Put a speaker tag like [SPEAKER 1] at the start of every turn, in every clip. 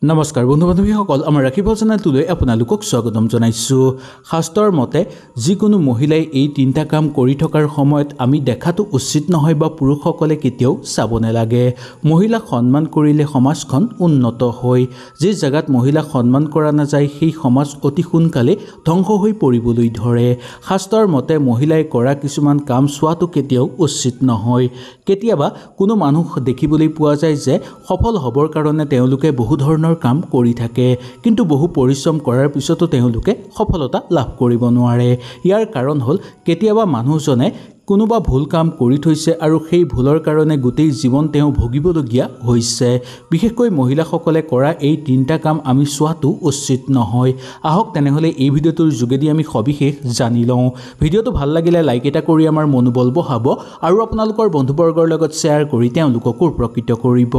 [SPEAKER 1] নমস্কাৰ বন্ধু বান্ধৱীসকল আমাৰ ৰাখিব চেনেলটোলৈ আপোনালোকক স্বাগতম জনাইছোঁ। শাস্ত্ৰৰ মতে যিকোনো মহিলাই এই তিনিটা কাম কৰি থকাৰ সময়ত আমি দেখাটো উচিত নহয় বা পুৰুষসকলে কেতিয়াও চাব নালাগে। মহিলাক সন্মান কৰিলে সমাজখন উন্নত হয়। যি জেগাত মহিলাক সন্মান কৰা নাযায় সেই সমাজ অতি সোনকালে ধ্বংস হৈ পৰিবলৈ ধৰে। শাস্ত্ৰৰ মতে মহিলাই কৰা কিছুমান কাম চোৱাটো কেতিয়াও উচিত নহয়। কেতিয়াবা কোনো মানুহ দেখিবলৈ পোৱা যায় যে সফল হ'বৰ কাৰণে তেওঁলোকে বহু ধৰণৰ কাম কৰি থাকে, কিন্তু বহু পৰিশ্ৰম কৰাৰ পিছতো তেওঁলোকে সফলতা লাভ কৰিব নোৱাৰে। ইয়াৰ কাৰণ হ'ল কেতিয়াবা মানুহজনে কোনোবা ভুল কাম কৰি থৈছে আৰু সেই ভুলৰ কাৰণে গোটেই জীৱন তেওঁ ভুগিবলগীয়া হৈছে। বিশেষকৈ মহিলাসকলে কৰা এই তিনিটা কাম আমি চোৱাটো উচিত নহয়। আহক তেনেহ'লে এই ভিডিঅ'টোৰ যোগেদি আমি সবিশেষ জানি লওঁ। ভিডিঅ'টো ভাল লাগিলে লাইক এটা কৰি আমাৰ মনোবল বঢ়াব আৰু আপোনালোকৰ বন্ধুবৰ্গৰ লগত শ্বেয়াৰ কৰি তেওঁলোককো উপকৃত কৰিব।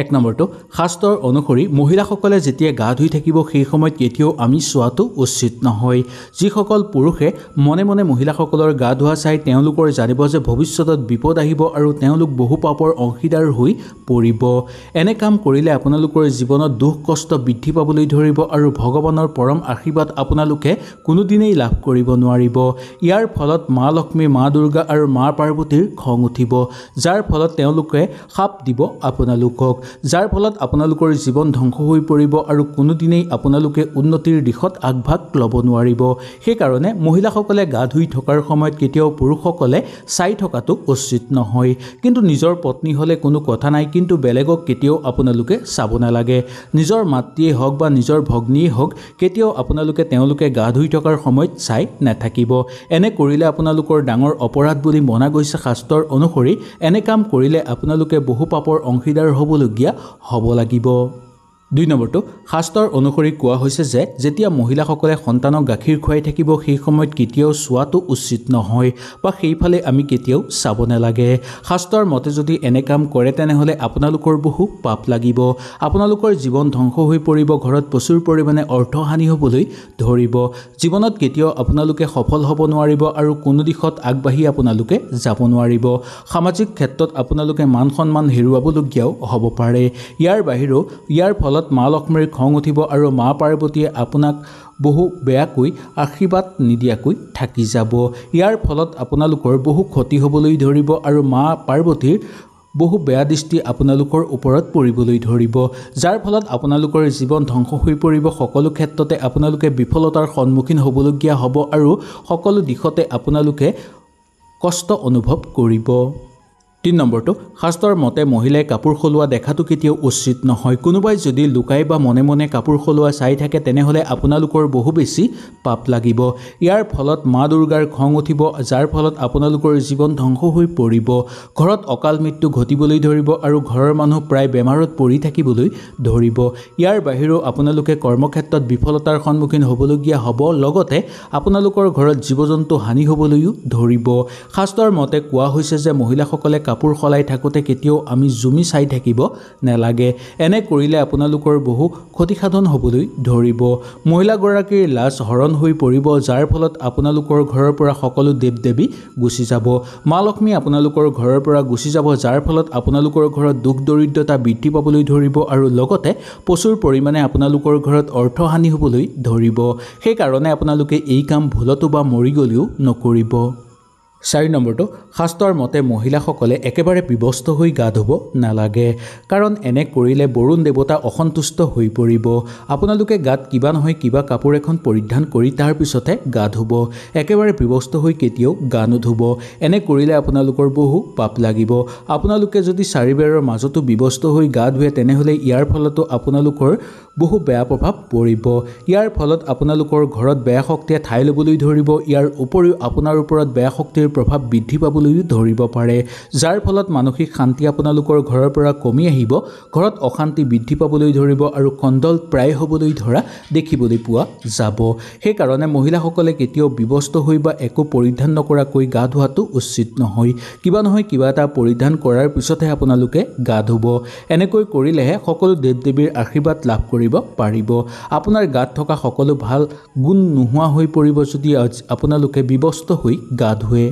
[SPEAKER 1] 1 নম্বৰটো, শাস্ত্ৰৰ অনুসৰি মহিলাসকলে যেতিয়া গা ধুই থাকিব সেই সময়ত কেতিয়াও আমি চোৱাটো উচিত নহয়। যিসকল পুৰুষে মনে মনে মহিলাসকলৰ গা ধোৱা চাই তেওঁলোকৰ জানিব যে ভৱিষ্যতত বিপদ আহিব আৰু তেওঁলোক বহু পাপৰ অংশীদাৰ হৈ পৰিব। এনে কাম কৰিলে আপোনালোকৰ জীৱনত দুখ কষ্ট বৃদ্ধি পাবলৈ ধৰিব আৰু ভগৱানৰ পৰম আশীৰ্বাদ আপোনালোকে কোনোদিনেই লাভ কৰিব নোৱাৰিব। ইয়াৰ ফলত মা লক্ষ্মী, মা দুৰ্গা আৰু মা পাৰ্বতীৰ খং উঠিব, যাৰ ফলত তেওঁলোকে শাপ দিব আপোনালোকক, যাৰ ফলত আপোনালোকৰ জীৱন ধ্বংস হৈ পৰিব আৰু কোনোদিনেই আপোনালোকে উন্নতিৰ দিশত আগভাগ ল'ব নোৱাৰিব। সেইকাৰণে মহিলাসকলে গা ধুই থকাৰ সময়ত কেতিয়াও পুৰুষসকলে চাই থকাটো উচিত নহয়। কিন্তু নিজৰ পত্নী হ'লে কোনো কথা নাই, কিন্তু বেলেগক কেতিয়াও আপোনালোকে চাব নালাগে। নিজৰ মাতৃয়ে হওক বা নিজৰ ভগ্নীয়ে হওক কেতিয়াও আপোনালোকে তেওঁলোকে গা ধুই থকাৰ সময়ত চাই নাথাকিব। এনে কৰিলে আপোনালোকৰ ডাঙৰ অপৰাধ বুলি মনা গৈছে। শাস্ত্ৰৰ অনুসৰি এনে কাম কৰিলে আপোনালোকে বহু পাপৰ অংশীদাৰ হ'বলৈ হ'ব লাগিব। 2 নম্বৰটো, শাস্ত্ৰৰ অনুসৰি কোৱা হৈছে যে যেতিয়া মহিলাসকলে সন্তানক গাখীৰ খুৱাই থাকিব সেই সময়ত কেতিয়াও চোৱাটো উচিত নহয় বা সেইফালে আমি কেতিয়াও চাব নালাগে। শাস্ত্ৰৰ মতে যদি এনে কাম কৰে তেনেহ'লে আপোনালোকৰ বহু পাপ লাগিব, আপোনালোকৰ জীৱন ধ্বংস হৈ পৰিব, ঘৰত প্ৰচুৰ পৰিমাণে অৰ্থহানি হ'বলৈ ধৰিব, জীৱনত কেতিয়াও আপোনালোকে সফল হ'ব নোৱাৰিব আৰু কোনো দিশত আগবাঢ়ি আপোনালোকে যাব নোৱাৰিব। সামাজিক ক্ষেত্ৰত আপোনালোকে মান সন্মান হেৰুৱাবলগীয়াও হ'ব পাৰে। ইয়াৰ ফলত মা লক্ষ্মীৰ খং উঠিব আৰু মা পাৰ্বতীয়ে আপোনাক বহু বেয়াকৈ আশীৰ্বাদ নিদিয়াকৈ থাকি যাব। ইয়াৰ ফলত আপোনালোকৰ বহু ক্ষতি হ'বলৈ ধৰিব আৰু মা পাৰ্বতীৰ বহু বেয়া দৃষ্টি আপোনালোকৰ ওপৰত পৰিবলৈ ধৰিব, যাৰ ফলত আপোনালোকৰ জীৱন ধ্বংস হৈ পৰিব। সকলো ক্ষেত্ৰতে আপোনালোকে বিফলতাৰ সন্মুখীন হ'বলগীয়া হ'ব আৰু সকলো দিশতে আপোনালোকে কষ্ট অনুভৱ কৰিব। 3 নম্বৰটো, শাস্ত্ৰৰ মতে মহিলাই কাপোৰ সলোৱা দেখাটো কেতিয়াও উচিত নহয়। কোনোবাই যদি লুকাই বা মনে মনে কাপোৰ সলোৱা চাই থাকে তেনেহ'লে আপোনালোকৰ বহু বেছি পাপ লাগিব। ইয়াৰ ফলত মা দুৰ্গাৰ খং উঠিব, যাৰ ফলত আপোনালোকৰ জীৱন ধ্বংস হৈ পৰিব, ঘৰত অকাল মৃত্যু ঘটিবলৈ ধৰিব আৰু ঘৰৰ মানুহ প্ৰায় বেমাৰত পৰি থাকিবলৈ ধৰিব। ইয়াৰ বাহিৰেও আপোনালোকে কৰ্মক্ষেত্ৰত বিফলতাৰ সন্মুখীন হ'বলগীয়া হ'ব, লগতে আপোনালোকৰ ঘৰত জীৱ জন্তু হানি হ'বলৈও ধৰিব। শাস্ত্ৰৰ মতে কোৱা হৈছে যে মহিলাসকলে কাপোৰ সলাই থাকোঁতে কেতিয়াও আমি জুমি চাই থাকিব নালাগে। এনে কৰিলে আপোনালোকৰ বহু ক্ষতিসাধন হ'বলৈ ধৰিব, মহিলাগৰাকীৰ লাজ হৰণ হৈ পৰিব, যাৰ ফলত আপোনালোকৰ ঘৰৰ পৰা সকলো দেৱ দেৱী গুচি যাব, মা লক্ষ্মী আপোনালোকৰ ঘৰৰ পৰা গুচি যাব, যাৰ ফলত আপোনালোকৰ ঘৰত দুখ দৰিদ্ৰতা বৃদ্ধি পাবলৈ ধৰিব আৰু লগতে প্ৰচুৰ পৰিমাণে আপোনালোকৰ ঘৰত অৰ্থহানি হ'বলৈ ধৰিব। সেইকাৰণে আপোনালোকে এই কাম ভুলতো বা মৰি গ'লেও নকৰিব। 4 নম্বৰটো, শাস্ত্ৰৰ মতে মহিলাসকলে একেবাৰে বিবস্ত্ৰ হৈ গা ধুব নালাগে, কাৰণ এনে কৰিলে বৰুণ দেৱতা অসন্তুষ্ট হৈ পৰিব। আপোনালোকে গাত কিবা নহয় কিবা কাপোৰ এখন পৰিধান কৰি তাৰ পিছতহে গা ধুব। একেবাৰে বিবস্ত্ৰ হৈ কেতিয়াও গা নুধুব। এনে কৰিলে আপোনালোকৰ বহু পাপ লাগিব। আপোনালোকে যদি চাৰিবেৰৰ মাজতো বিবস্ত্ৰ হৈ গা ধুৱে তেনেহ'লে ইয়াৰ ফলতো আপোনালোকৰ বহু বেয়া প্ৰভাৱ পৰিব। ইয়াৰ ফলত আপোনালোকৰ ঘৰত বেয়া শক্তিয়ে ঠাই ল'বলৈ ধৰিব। ইয়াৰ উপৰিও আপোনাৰ ওপৰত বেয়া শক্তিৰ প্ৰভাৱ বৃদ্ধি পাবলৈও ধৰিব পাৰে, যাৰ ফলত মানসিক শান্তি আপোনালোকৰ ঘৰৰ পৰা কমি আহিব, ঘৰত অশান্তি বৃদ্ধি পাবলৈ ধৰিব আৰু কণ্ডল প্ৰায় হ'বলৈ ধৰা দেখিবলৈ পোৱা যাব। সেইকাৰণে মহিলাসকলে কেতিয়াও বিবস্ত্ৰ হৈ বা একো পৰিধান নকৰাকৈ গা ধোৱাটো উচিত নহয়। কিবা নহয় কিবা এটা পৰিধান কৰাৰ পিছতহে আপোনালোকে গা ধুব। এনেকৈ কৰিলেহে সকলো দেৱ দেৱীৰ আশীৰ্বাদ লাভ কৰিব পাৰিব। আপোনাৰ গাত থকা সকলো ভাল গুণ নোহোৱা হৈ পৰিব যদি আপোনালোকে বিবস্ত্ৰ হৈ গা ধুৱে।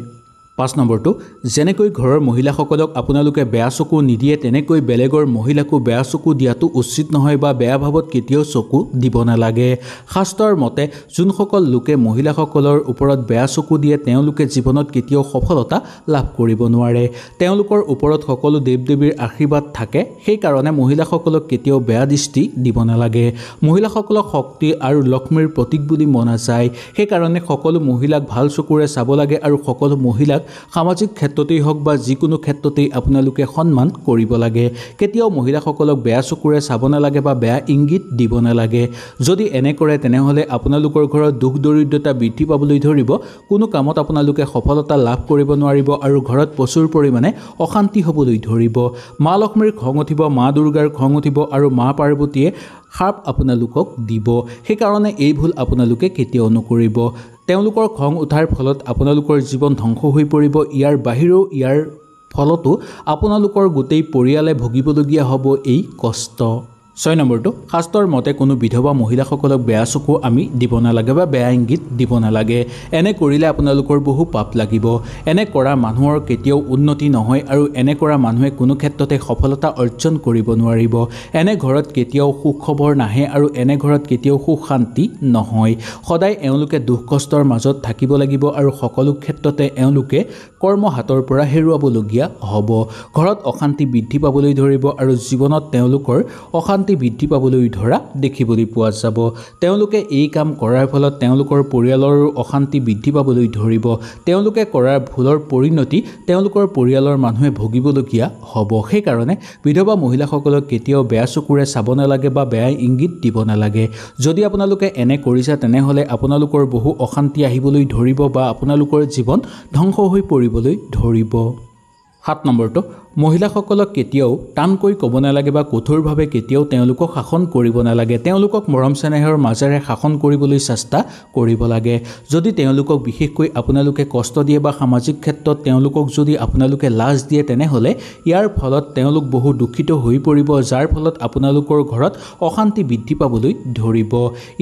[SPEAKER 1] 5 নম্বৰটো যেনেকৈ ঘৰৰ মহিলাসকলক আপোনালোকে বেয়া চকু নিদিয়ে তেনেকৈ বেলেগৰ মহিলাকো বেয়া চকু দিয়াটো উচিত নহয় বা বেয়া ভাৱত কেতিয়াও চকু দিব নালাগে। শাস্ত্ৰৰ মতে যোনসকল লোকে মহিলাসকলৰ ওপৰত বেয়া চকু দিয়ে তেওঁলোকে জীৱনত কেতিয়াও সফলতা লাভ কৰিব নোৱাৰে। তেওঁলোকৰ ওপৰত সকলো দেৱ-দেৱীৰ আশীৰ্বাদ থাকে, সেইকাৰণে মহিলাসকলক কেতিয়াও বেয়া দৃষ্টি দিব নালাগে। মহিলাসকলক শক্তি আৰু লক্ষ্মীৰ প্ৰতীক বুলি মনা যায়, সেইকাৰণে সকলো মহিলাক ভাল চকুৰে চাব লাগে আৰু সকলো মহিলাক সামাজিক ক্ষেত্ৰতেই হওক বা যিকোনো ক্ষেত্ৰতেই আপোনালোকে সন্মান কৰিব লাগে। কেতিয়াও মহিলাসকলক বেয়া চকুৰে চাব নালাগে বা বেয়া ইংগিত দিব নালাগে। যদি এনে কৰে তেনেহ'লে আপোনালোকৰ ঘৰত দুখ দৰিদ্ৰতা বৃদ্ধি পাবলৈ ধৰিব, কোনো কামত আপোনালোকে সফলতা লাভ কৰিব নোৱাৰিব আৰু ঘৰত প্ৰচুৰ পৰিমাণে অশান্তি হ'বলৈ ধৰিব। মা লক্ষ্মীৰ খং উঠিব, মা দুৰ্গাৰ খং উঠিব আৰু মা পাৰ্বতীয়ে শাপ আপোনালোকক দিব। সেইকাৰণে এই ভুল আপোনালোকে কেতিয়াও নকৰিব। তেওঁলোকৰ খং উঠাৰ ফলত আপোনালোকৰ জীৱন ধ্বংস হৈ পৰিব। ইয়াৰ বাহিৰেও ইয়াৰ ফলতো আপোনালোকৰ গোটেই পৰিয়ালে ভুগিবলগীয়া হ'ব এই কষ্ট। 6 নম্বৰটো শাস্ত্ৰৰ মতে কোনো বিধৱা মহিলাসকলক বেয়া চকু আমি দিব নালাগে বা বেয়া ইংগিত দিব নালাগে। এনে কৰিলে আপোনালোকৰ বহু পাপ লাগিব। এনে কৰা মানুহৰ কেতিয়াও উন্নতি নহয় আৰু এনে কৰা মানুহে কোনো ক্ষেত্ৰতে সফলতা অৰ্জন কৰিব নোৱাৰিব। এনে ঘৰত কেতিয়াও সুখ খবৰ নাহে আৰু এনে ঘৰত কেতিয়াও সুখ শান্তি নহয়। সদায় এওঁলোকে দুখ কষ্টৰ মাজত থাকিব লাগিব আৰু সকলো ক্ষেত্ৰতে এওঁলোকে কৰ্ম হাতৰ পৰা হেৰুৱাবলগীয়া হ'ব। ঘৰত অশান্তি বৃদ্ধি পাবলৈ ধৰিব আৰু জীৱনত তেওঁলোকৰ অশান্তি বৃদ্ধি পাবলৈ ধৰা দেখিবলৈ পোৱা যাব। তেওঁলোকে এই কাম কৰাৰ ফলত তেওঁলোকৰ পৰিয়ালৰো অশান্তি বৃদ্ধি পাবলৈ ধৰিব। তেওঁলোকে কৰাৰ ভুলৰ পৰিণতি তেওঁলোকৰ পৰিয়ালৰ মানুহে ভুগিবলগীয়া হ'ব। সেইকাৰণে বিধৱা মহিলাসকলক কেতিয়াও বেয়া চকুৰে চাব নালাগে বা বেয়া ইংগিত দিব নালাগে। যদি আপোনালোকে এনে কৰিছে তেনেহ'লে আপোনালোকৰ বহু অশান্তি আহিবলৈ ধৰিব বা আপোনালোকৰ জীৱন ধ্বংস হৈ পৰিবলৈ ধৰিব। 7 নম্বৰটো মহিলাসকলক কেতিয়াও টানকৈ ক'ব নালাগে বা কঠোৰভাৱে কেতিয়াও তেওঁলোকক শাসন কৰিব নালাগে। তেওঁলোকক মৰম চেনেহৰ মাজেৰে শাসন কৰিবলৈ চেষ্টা কৰিব লাগে। যদি তেওঁলোকক বিশেষকৈ আপোনালোকে কষ্ট দিয়ে বা সামাজিক ক্ষেত্ৰত তেওঁলোকক যদি আপোনালোকে লাজ দিয়ে তেনেহ'লে ইয়াৰ ফলত তেওঁলোক বহু দুখিত হৈ পৰিব, যাৰ ফলত আপোনালোকৰ ঘৰত অশান্তি বৃদ্ধি পাবলৈ ধৰিব।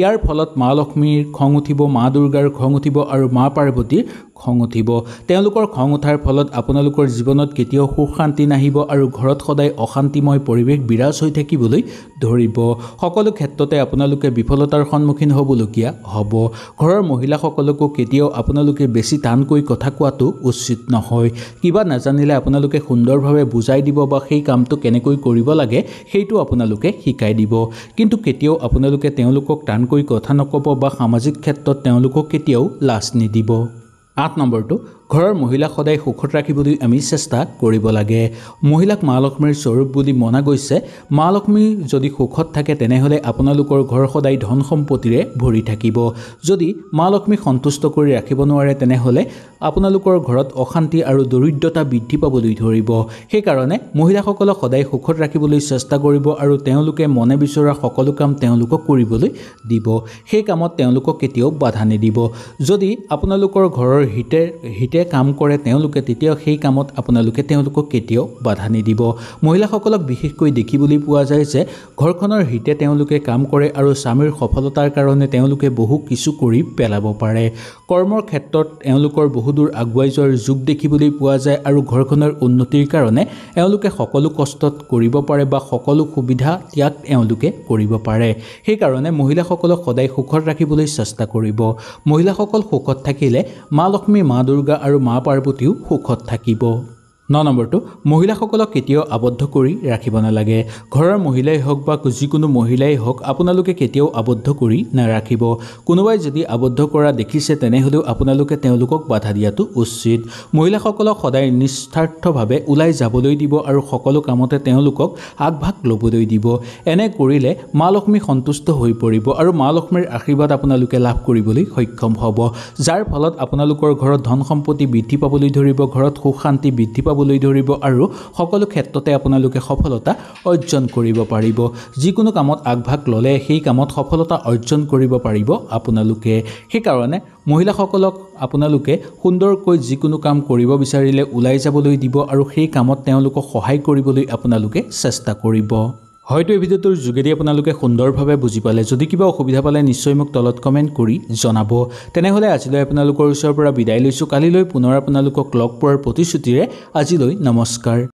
[SPEAKER 1] ইয়াৰ ফলত মা লক্ষ্মীৰ খং উঠিব, মা দুৰ্গাৰ খং উঠিব আৰু মা পাৰ্বতীৰ খং উঠিব। তেওঁলোকৰ খং উঠাৰ ফলত আপোনালোকৰ জীৱনত কেতিয়াও সুখ শান্তি নাহিব আৰু ঘৰত সদায় অশান্তিময় পৰিৱেশ বিৰাজ হৈ থাকিবলৈ ধৰিব। সকলো ক্ষেত্ৰতে আপোনালোকে বিফলতাৰ সন্মুখীন হ'বলগীয়া হ'ব। ঘৰৰ মহিলাসকলকো কেতিয়াও আপোনালোকে বেছি টানকৈ কথা কোৱাটো উচিত নহয়। কিবা নাজানিলে আপোনালোকে সুন্দৰভাৱে বুজাই দিব বা সেই কামটো কেনেকৈ কৰিব লাগে সেইটো আপোনালোকে শিকাই দিব। কিন্তু কেতিয়াও আপোনালোকে তেওঁলোকক টানকৈ কথা নক'ব বা সামাজিক ক্ষেত্ৰত তেওঁলোকক কেতিয়াও লাজ নিদিব। 8 নম্বৰটো ঘৰৰ মহিলাক সদায় সুখত ৰাখিবলৈ আমি চেষ্টা কৰিব লাগে। মহিলাক মা লক্ষ্মীৰ স্বৰূপ বুলি মনা গৈছে। মা লক্ষ্মী যদি সুখত থাকে তেনেহ'লে আপোনালোকৰ ঘৰ সদায় ধন সম্পত্তিৰে ভৰি থাকিব। যদি মা লক্ষ্মীক সন্তুষ্ট কৰি ৰাখিব নোৱাৰে তেনেহ'লে আপোনালোকৰ ঘৰত অশান্তি আৰু দৰিদ্ৰতা বৃদ্ধি পাবলৈ ধৰিব। সেইকাৰণে মহিলাসকলক সদায় সুখত ৰাখিবলৈ চেষ্টা কৰিব আৰু তেওঁলোকে মনে বিচৰা সকলো কাম তেওঁলোকক কৰিবলৈ দিব। সেই কামত তেওঁলোকক কেতিয়াও বাধা নিদিব। যদি আপোনালোকৰ ঘৰৰ হিতে কাম কৰে তেওঁলোকে, তেতিয়া সেই কামত আপোনালোকে তেওঁলোকক কেতিয়াও বাধা নিদিব। মহিলাসকলক বিশেষকৈ দেখিবলৈ পোৱা যায় যে ঘৰখনৰ হিতে তেওঁলোকে কাম কৰে আৰু স্বামীৰ সফলতাৰ কাৰণে তেওঁলোকে বহু কিছু কৰি পেলাব পাৰে। কৰ্মৰ ক্ষেত্ৰত তেওঁলোকৰ বহুদূৰ আগুৱাই যোৱাৰ যুগ দেখিবলৈ পোৱা যায় আৰু ঘৰখনৰ উন্নতিৰ কাৰণে এওঁলোকে সকলো কষ্টত কৰিব পাৰে বা সকলো সুবিধা ত্যাগ এওঁলোকে কৰিব পাৰে। সেইকাৰণে মহিলাসকলক সদায় সুখত ৰাখিবলৈ চেষ্টা কৰিব। মহিলাসকল সুখত থাকিলে মা লক্ষ্মী, মা দুৰ্গা আৰু মা পাৰ্বতীও সুখত থাকিব। 9 নম্বৰটো মহিলাসকলক কেতিয়াও আবদ্ধ কৰি ৰাখিব নালাগে। ঘৰৰ মহিলাই হওক বা যিকোনো মহিলাই হওক আপোনালোকে কেতিয়াও আবদ্ধ কৰি নাৰাখিব। কোনোবাই যদি আবদ্ধ কৰা দেখিছে তেনেহ'লেও আপোনালোকে তেওঁলোকক বাধা দিয়াটো উচিত। মহিলাসকলক সদায় নিস্বাৰ্থভাৱে ওলাই যাবলৈ দিব আৰু সকলো কামতে তেওঁলোকক আগভাগ ল'বলৈ দিব। এনে কৰিলে মা লক্ষ্মী সন্তুষ্ট হৈ পৰিব আৰু মা লক্ষ্মীৰ আশীৰ্বাদ আপোনালোকে লাভ কৰিবলৈ সক্ষম হ'ব, যাৰ ফলত আপোনালোকৰ ঘৰত ধন সম্পত্তি বৃদ্ধি পাবলৈ ধৰিব, ঘৰত সুখ শান্তি বৃদ্ধি পাবলৈ ধৰিব আৰু সকলো ক্ষেত্ৰতে আপোনালোকে সফলতা অৰ্জন কৰিব পাৰিব। যিকোনো কামত আগভাগ ল'লে সেই কামত সফলতা অৰ্জন কৰিব পাৰিব আপোনালোকে। সেইকাৰণে মহিলাসকলক আপোনালোকে সুন্দৰকৈ যিকোনো কাম কৰিব বিচাৰিলে ওলাই যাবলৈ দিব আৰু সেই কামত তেওঁলোকক সহায় কৰিবলৈ আপোনালোকে চেষ্টা কৰিব। হয়তো এই ভিডিঅ'টোৰ যোগেদি আপোনালোকে সুন্দৰভাৱে বুজি পালে। যদি কিবা অসুবিধা পালে নিশ্চয় মোক তলত কমেণ্ট কৰি জনাব। তেনেহ'লে আজিলৈ আপোনালোকৰ ওচৰৰ পৰা বিদায় লৈছোঁ। কালিলৈ পুনৰ আপোনালোকক লগ পোৱাৰ প্ৰতিশ্ৰুতিৰে আজিলৈ নমস্কাৰ।